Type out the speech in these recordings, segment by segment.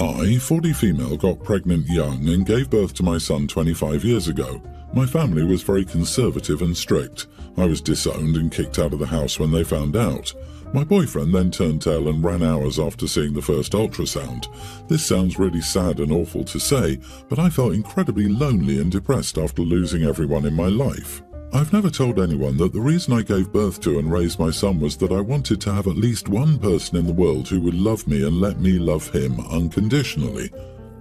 I, 40 female, got pregnant young and gave birth to my son 25 years ago. My family was very conservative and strict. I was disowned and kicked out of the house when they found out. My boyfriend then turned tail and ran hours after seeing the first ultrasound. This sounds really sad and awful to say, but I felt incredibly lonely and depressed after losing everyone in my life. I've never told anyone that the reason I gave birth to and raised my son was that I wanted to have at least one person in the world who would love me and let me love him unconditionally.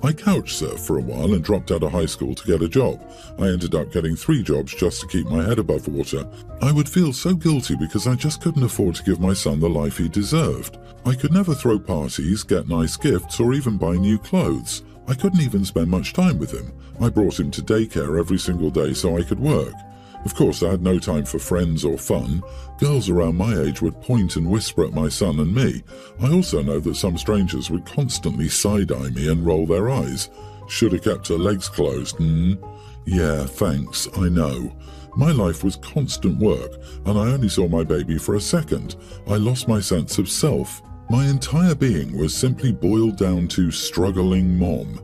I couch surfed for a while and dropped out of high school to get a job. I ended up getting 3 jobs just to keep my head above water. I would feel so guilty because I just couldn't afford to give my son the life he deserved. I could never throw parties, get nice gifts, or even buy new clothes. I couldn't even spend much time with him. I brought him to daycare every single day so I could work. Of course, I had no time for friends or fun. Girls around my age would point and whisper at my son and me. I also know that some strangers would constantly side-eye me and roll their eyes. Should have kept her legs closed, Yeah, thanks, I know. My life was constant work, and I only saw my baby for a second. I lost my sense of self. My entire being was simply boiled down to struggling mom.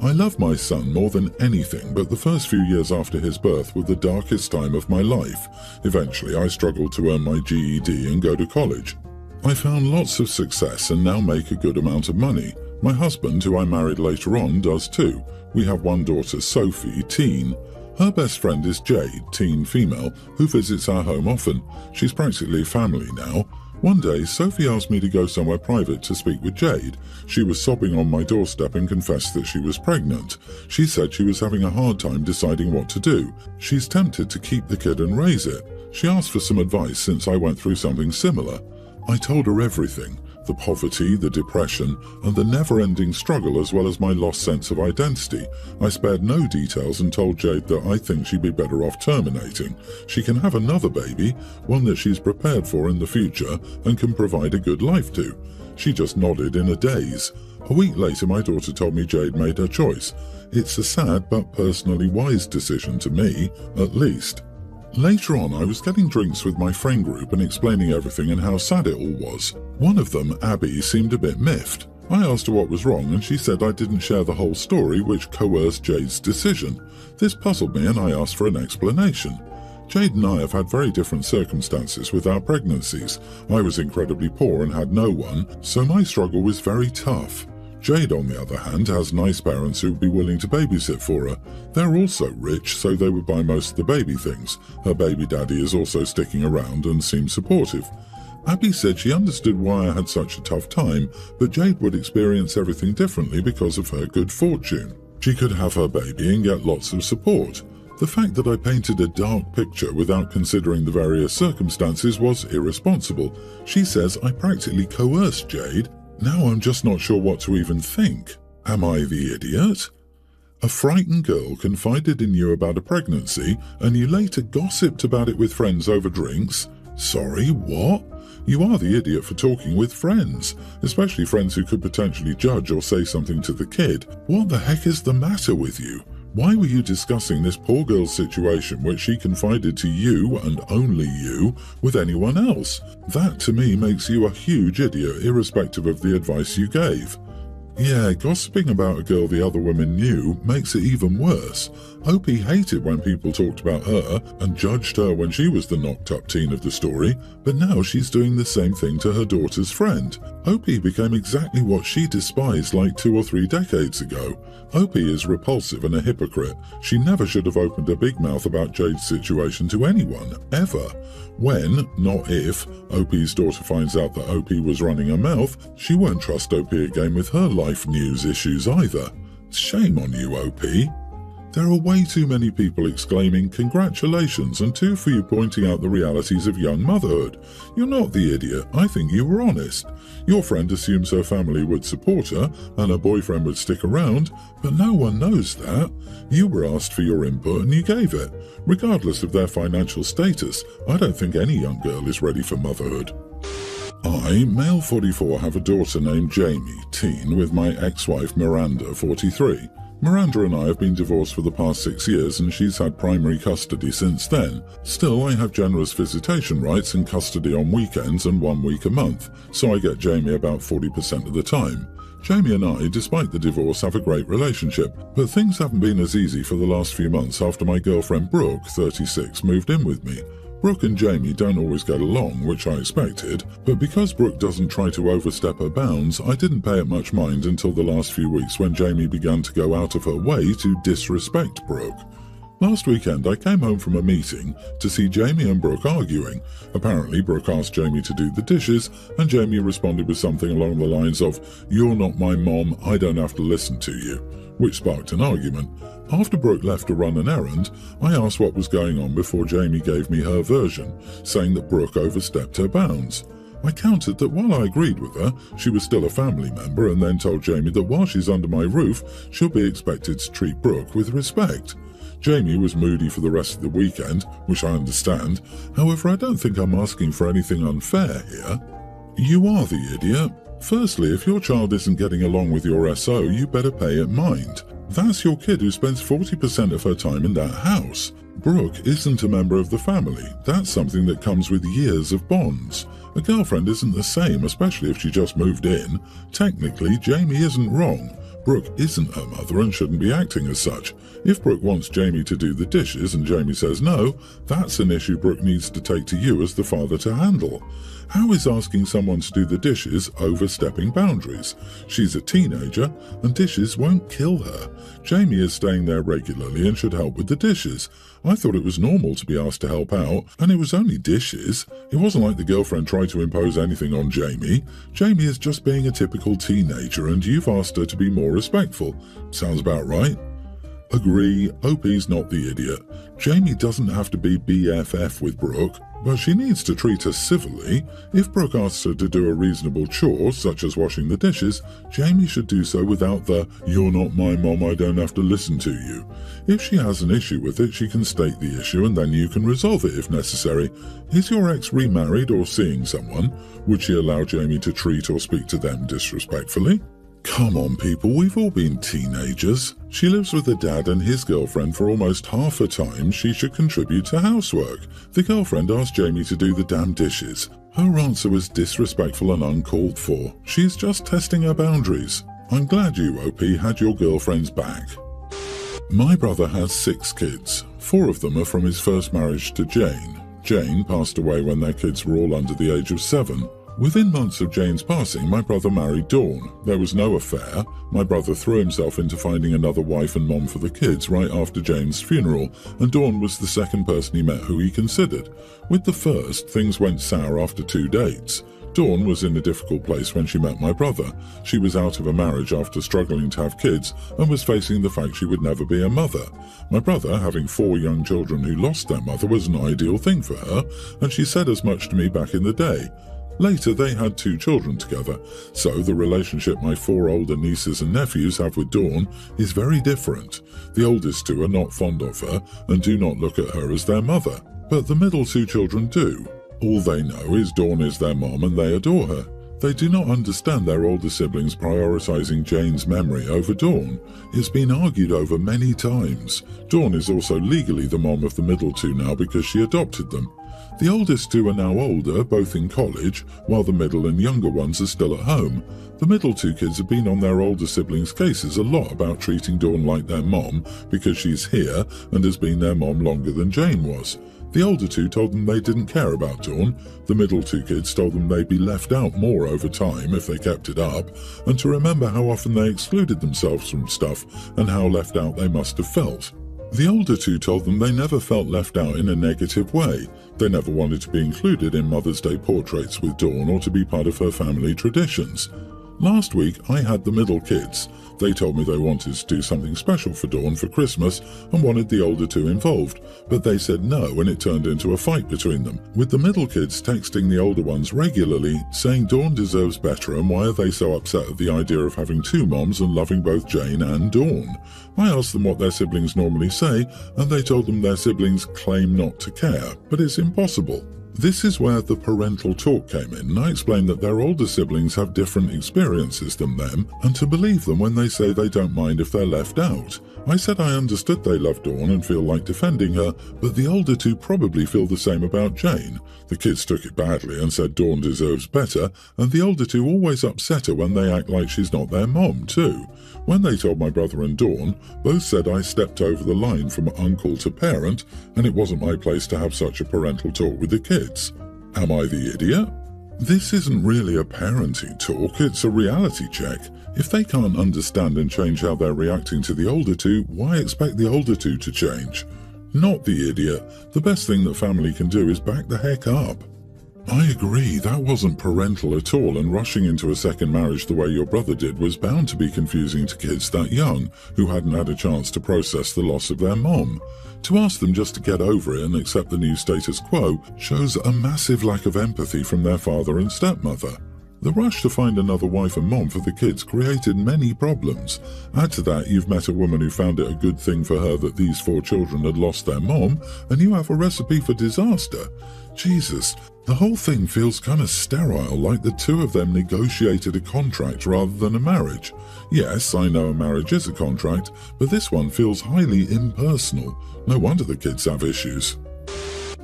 I love my son more than anything, but the first few years after his birth were the darkest time of my life. Eventually, I struggled to earn my GED and go to college. I found lots of success and now make a good amount of money. My husband, who I married later on, does too. We have one daughter, Sophie, teen. Her best friend is Jade, teen female, who visits our home often. She's practically family now. One day, Sophie asked me to go somewhere private to speak with Jade. She was sobbing on my doorstep and confessed that she was pregnant. She said she was having a hard time deciding what to do. She's tempted to keep the kid and raise it. She asked for some advice since I went through something similar. I told her everything. The poverty, the depression, and the never-ending struggle, as well as my lost sense of identity. I spared no details and told Jade that I think she'd be better off terminating. She can have another baby, one that she's prepared for in the future and can provide a good life to. She just nodded in a daze. A week later, my daughter told me Jade made her choice. It's a sad but personally wise decision to me, at least. Later on, I was getting drinks with my friend group and explaining everything and how sad it all was. One of them, Abby, seemed a bit miffed. I asked her what was wrong and she said I didn't share the whole story, which coerced Jade's decision. This puzzled me and I asked for an explanation. Jade and I have had very different circumstances with our pregnancies. I was incredibly poor and had no one, so my struggle was very tough. Jade, on the other hand, has nice parents who would be willing to babysit for her. They're also rich, so they would buy most of the baby things. Her baby daddy is also sticking around and seems supportive. Abby said she understood why I had such a tough time, but Jade would experience everything differently because of her good fortune. She could have her baby and get lots of support. The fact that I painted a dark picture without considering the various circumstances was irresponsible. She says I practically coerced Jade. Now I'm just not sure what to even think. Am I the idiot? A frightened girl confided in you about a pregnancy and you later gossiped about it with friends over drinks? Sorry, what? You are the idiot for talking with friends, especially friends who could potentially judge or say something to the kid. What the heck is the matter with you? Why were you discussing this poor girl's situation which she confided to you and only you with anyone else? That to me makes you a huge idiot irrespective of the advice you gave. Yeah, gossiping about a girl the other women knew makes it even worse. Opie hated when people talked about her and judged her when she was the knocked-up teen of the story, but now she's doing the same thing to her daughter's friend. Opie became exactly what she despised like 2 or 3 decades ago. Opie is repulsive and a hypocrite. She never should have opened her big mouth about Jade's situation to anyone, ever. When, not if, Opie's daughter finds out that Opie was running her mouth, she won't trust Opie again with her life news issues either. Shame on you, Opie. There are way too many people exclaiming congratulations and too few pointing out the realities of young motherhood. You're not the idiot. I think you were honest. Your friend assumes her family would support her and her boyfriend would stick around, but no one knows that. You were asked for your input and you gave it. Regardless of their financial status, I don't think any young girl is ready for motherhood. I, male 44, have a daughter named Jamie, teen, with my ex-wife Miranda, 43. Miranda and I have been divorced for the past 6 years and she's had primary custody since then. Still, I have generous visitation rights and custody on weekends and 1 week a month, so I get Jamie about 40% of the time. Jamie and I, despite the divorce, have a great relationship, but things haven't been as easy for the last few months after my girlfriend Brooke, 36, moved in with me. Brooke and Jamie don't always get along, which I expected, but because Brooke doesn't try to overstep her bounds, I didn't pay it much mind until the last few weeks when Jamie began to go out of her way to disrespect Brooke. Last weekend I came home from a meeting to see Jamie and Brooke arguing. Apparently Brooke asked Jamie to do the dishes and Jamie responded with something along the lines of, "You're not my mom, I don't have to listen to you," which sparked an argument. After Brooke left to run an errand, I asked what was going on before Jamie gave me her version, saying that Brooke overstepped her bounds. I countered that while I agreed with her, she was still a family member, and then told Jamie that while she's under my roof, she'll be expected to treat Brooke with respect. Jamie was moody for the rest of the weekend, which I understand. However, I don't think I'm asking for anything unfair here. You are the idiot. Firstly, if your child isn't getting along with your SO, you better pay it mind. That's your kid who spends 40% of her time in that house. Brooke isn't a member of the family. That's something that comes with years of bonds. A girlfriend isn't the same, especially if she just moved in. Technically, Jamie isn't wrong. Brooke isn't her mother and shouldn't be acting as such. If Brooke wants Jamie to do the dishes and Jamie says no, that's an issue Brooke needs to take to you as the father to handle. How is asking someone to do the dishes overstepping boundaries? She's a teenager and dishes won't kill her. Jamie is staying there regularly and should help with the dishes. I thought it was normal to be asked to help out, and it was only dishes. It wasn't like the girlfriend tried to impose anything on Jamie. Jamie is just being a typical teenager and you've asked her to be more respectful. Sounds about right. Agree, OP's not the idiot. Jamie doesn't have to be BFF with Brooke, but she needs to treat her civilly. If Brooke asks her to do a reasonable chore, such as washing the dishes, Jamie should do so without the "you're not my mom, I don't have to listen to you." If she has an issue with it, she can state the issue and then you can resolve it if necessary. Is your ex remarried or seeing someone? Would she allow Jamie to treat or speak to them disrespectfully? Come on people, we've all been teenagers. She lives with her dad and his girlfriend for almost half her time. She should contribute to housework. The girlfriend asked Jamie to do the damn dishes. Her answer was disrespectful and uncalled for. She's just testing her boundaries. I'm glad you, OP, had your girlfriend's back. My brother has 6 kids. 4 of them are from his first marriage to Jane. Jane passed away when their kids were all under the age of 7. Within months of Jane's passing, my brother married Dawn. There was no affair. My brother threw himself into finding another wife and mom for the kids right after Jane's funeral, and Dawn was the second person he met who he considered. With the first, things went sour after 2 dates. Dawn was in a difficult place when she met my brother. She was out of a marriage after struggling to have kids and was facing the fact she would never be a mother. My brother, having 4 young children who lost their mother, was an ideal thing for her, and she said as much to me back in the day. Later, they had 2 children together, so the relationship my 4 older nieces and nephews have with Dawn is very different. The oldest 2 are not fond of her and do not look at her as their mother, but the middle 2 children do. All they know is Dawn is their mom and they adore her. They do not understand their older siblings prioritizing Jane's memory over Dawn. It's been argued over many times. Dawn is also legally the mom of the middle 2 now because she adopted them. The oldest 2 are now older, both in college, while the middle and younger ones are still at home. The middle 2 kids have been on their older siblings' cases a lot about treating Dawn like their mom because she's here and has been their mom longer than Jane was. The older 2 told them they didn't care about Dawn. The middle 2 kids told them they'd be left out more over time if they kept it up, and to remember how often they excluded themselves from stuff and how left out they must have felt. The older 2 told them they never felt left out in a negative way. They never wanted to be included in Mother's Day portraits with Dawn or to be part of her family traditions. Last week, I had the middle kids. They told me they wanted to do something special for Dawn for Christmas and wanted the older 2 involved, but they said no and it turned into a fight between them, with the middle kids texting the older ones regularly, saying Dawn deserves better and why are they so upset at the idea of having 2 moms and loving both Jane and Dawn. I asked them what their siblings normally say, and they told them their siblings claim not to care, but it's impossible. This is where the parental talk came in, and I explained that their older siblings have different experiences than them, and to believe them when they say they don't mind if they're left out. I said I understood they love Dawn and feel like defending her, but the older two probably feel the same about Jane. The kids took it badly and said Dawn deserves better, and the older two always upset her when they act like she's not their mom, too. When they told my brother and Dawn, both said I stepped over the line from uncle to parent, and it wasn't my place to have such a parental talk with the kids. Am I the idiot? This isn't really a parenting talk, it's a reality check. If they can't understand and change how they're reacting to the older two, why expect the older two to change? Not the idiot. The best thing that family can do is back the heck up. I agree, that wasn't parental at all, and rushing into a second marriage the way your brother did was bound to be confusing to kids that young, who hadn't had a chance to process the loss of their mom. To ask them just to get over it and accept the new status quo shows a massive lack of empathy from their father and stepmother. The rush to find another wife and mom for the kids created many problems. Add to that, you've met a woman who found it a good thing for her that these 4 children had lost their mom, and you have a recipe for disaster. Jesus, the whole thing feels kind of sterile, like the two of them negotiated a contract rather than a marriage. Yes, I know a marriage is a contract, but this one feels highly impersonal. No wonder the kids have issues.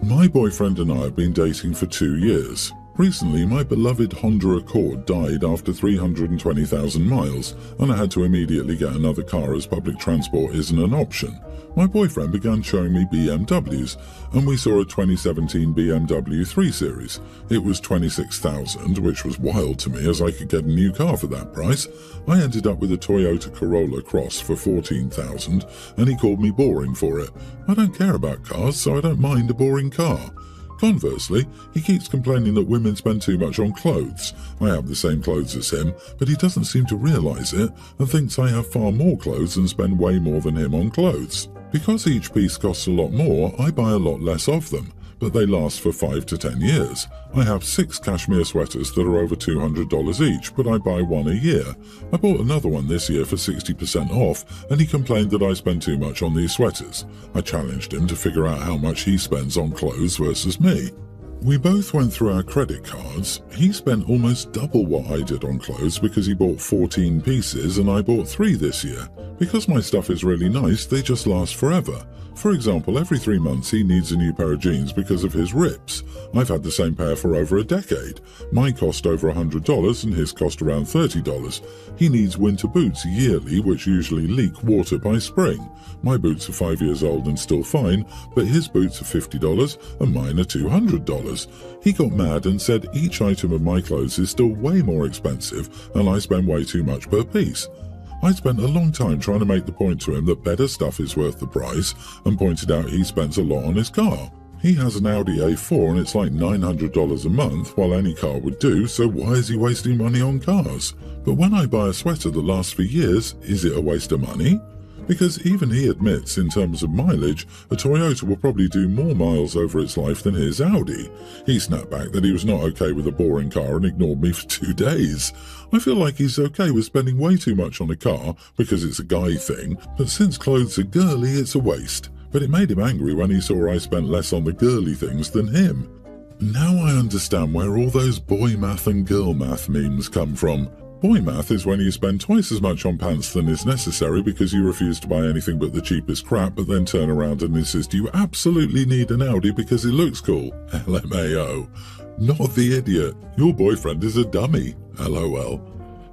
My boyfriend and I have been dating for 2 years. Recently, my beloved Honda Accord died after 320,000 miles, and I had to immediately get another car as public transport isn't an option. My boyfriend began showing me BMWs, and we saw a 2017 BMW 3 Series. It was $26,000, which was wild to me as I could get a new car for that price. I ended up with a Toyota Corolla Cross for $14,000, and he called me boring for it. I don't care about cars, so I don't mind a boring car. Conversely, he keeps complaining that women spend too much on clothes. I have the same clothes as him, but he doesn't seem to realise it and thinks I have far more clothes and spend way more than him on clothes. Because each piece costs a lot more, I buy a lot less of them, but they last for 5 to 10 years. I have 6 cashmere sweaters that are over $200 each, but I buy one a year. I bought another one this year for 60% off, and he complained that I spend too much on these sweaters. I challenged him to figure out how much he spends on clothes versus me. We both went through our credit cards. He spent almost double what I did on clothes because he bought 14 pieces and I bought 3 this year. Because my stuff is really nice, they just last forever. For example, every 3 months he needs a new pair of jeans because of his rips. I've had the same pair for over a decade. Mine cost over $100 and his cost around $30. He needs winter boots yearly, which usually leak water by spring. My boots are 5 years old and still fine, but his boots are $50 and mine are $200. He got mad and said each item of my clothes is still way more expensive and I spend way too much per piece. I spent a long time trying to make the point to him that better stuff is worth the price and pointed out he spends a lot on his car. He has an Audi A4 and it's like $900 a month, while any car would do, so why is he wasting money on cars? But when I buy a sweater that lasts for years, is it a waste of money? Because even he admits, in terms of mileage, a Toyota will probably do more miles over its life than his Audi. He snapped back that he was not okay with a boring car and ignored me for 2 days. I feel like he's okay with spending way too much on a car because it's a guy thing, but since clothes are girly, it's a waste. But it made him angry when he saw I spent less on the girly things than him. Now I understand where all those boy math and girl math memes come from. Boy math is when you spend twice as much on pants than is necessary because you refuse to buy anything but the cheapest crap, but then turn around and insist you absolutely need an Audi because it looks cool. LMAO. Not the idiot. Your boyfriend is a dummy. LOL.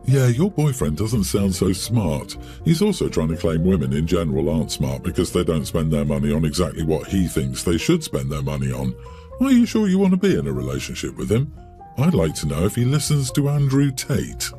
Yeah, your boyfriend doesn't sound so smart. He's also trying to claim women in general aren't smart because they don't spend their money on exactly what he thinks they should spend their money on. Are you sure you want to be in a relationship with him? I'd like to know if he listens to Andrew Tate.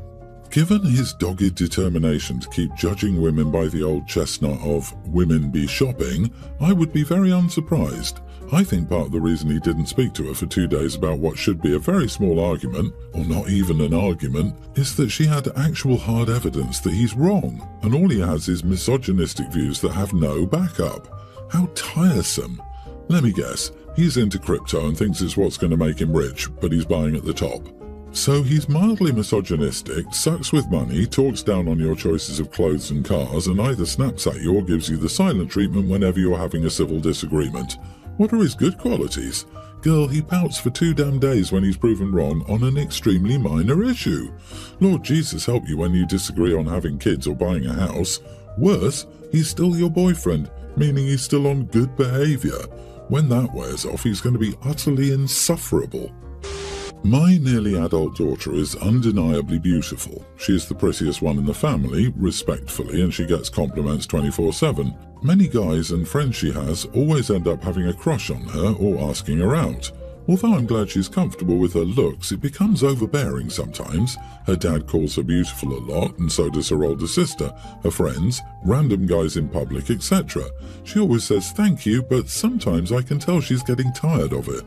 Given his dogged determination to keep judging women by the old chestnut of women be shopping, I would be very unsurprised. I think part of the reason he didn't speak to her for 2 days about what should be a very small argument, or not even an argument, is that she had actual hard evidence that he's wrong, and all he has is misogynistic views that have no backup. How tiresome. Let me guess, he's into crypto and thinks it's what's going to make him rich, but he's buying at the top. So he's mildly misogynistic, sucks with money, talks down on your choices of clothes and cars, and either snaps at you or gives you the silent treatment whenever you're having a civil disagreement. What are his good qualities? Girl, he pouts for 2 damn days when he's proven wrong on an extremely minor issue. Lord Jesus help you when you disagree on having kids or buying a house. Worse, he's still your boyfriend, meaning he's still on good behaviour. When that wears off, he's going to be utterly insufferable. My nearly adult daughter is undeniably beautiful. She is the prettiest one in the family, respectfully, and she gets compliments 24/7. Many guys and friends she has always end up having a crush on her or asking her out. Although I'm glad she's comfortable with her looks, it becomes overbearing sometimes. Her dad calls her beautiful a lot, and so does her older sister, her friends, random guys in public, etc. She always says thank you, but sometimes I can tell she's getting tired of it.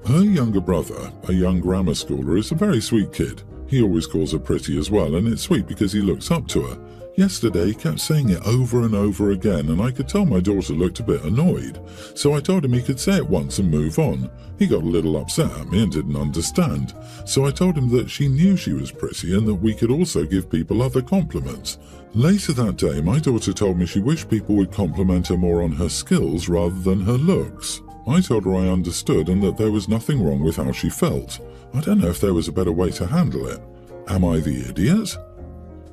Her younger brother, a young grammar schooler, is a very sweet kid. He always calls her pretty as well, and it's sweet because he looks up to her. Yesterday, he kept saying it over and over again, and I could tell my daughter looked a bit annoyed. So I told him he could say it once and move on. He got a little upset at me and didn't understand. So I told him that she knew she was pretty and that we could also give people other compliments. Later that day, my daughter told me she wished people would compliment her more on her skills rather than her looks. I told her I understood and that there was nothing wrong with how she felt. I don't know if there was a better way to handle it. Am I the idiot?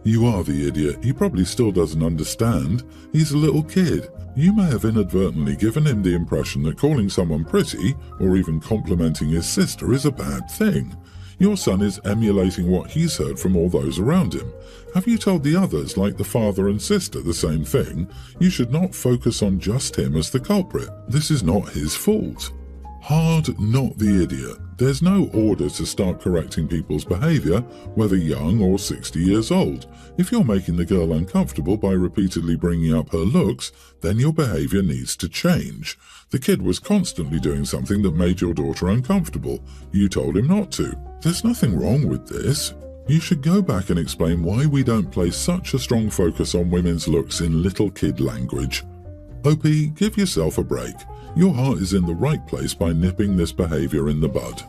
You are the idiot. He probably still doesn't understand. He's a little kid. You may have inadvertently given him the impression that calling someone pretty, or even complimenting his sister, is a bad thing. Your son is emulating what he's heard from all those around him. Have you told the others, like the father and sister, the same thing? You should not focus on just him as the culprit. This is not his fault. Hard, not the idiot. There's no order to start correcting people's behaviour, whether young or 60 years old. If you're making the girl uncomfortable by repeatedly bringing up her looks, then your behaviour needs to change. The kid was constantly doing something that made your daughter uncomfortable. You told him not to. There's nothing wrong with this. You should go back and explain why we don't place such a strong focus on women's looks in little kid language. OP, give yourself a break. Your heart is in the right place by nipping this behaviour in the bud.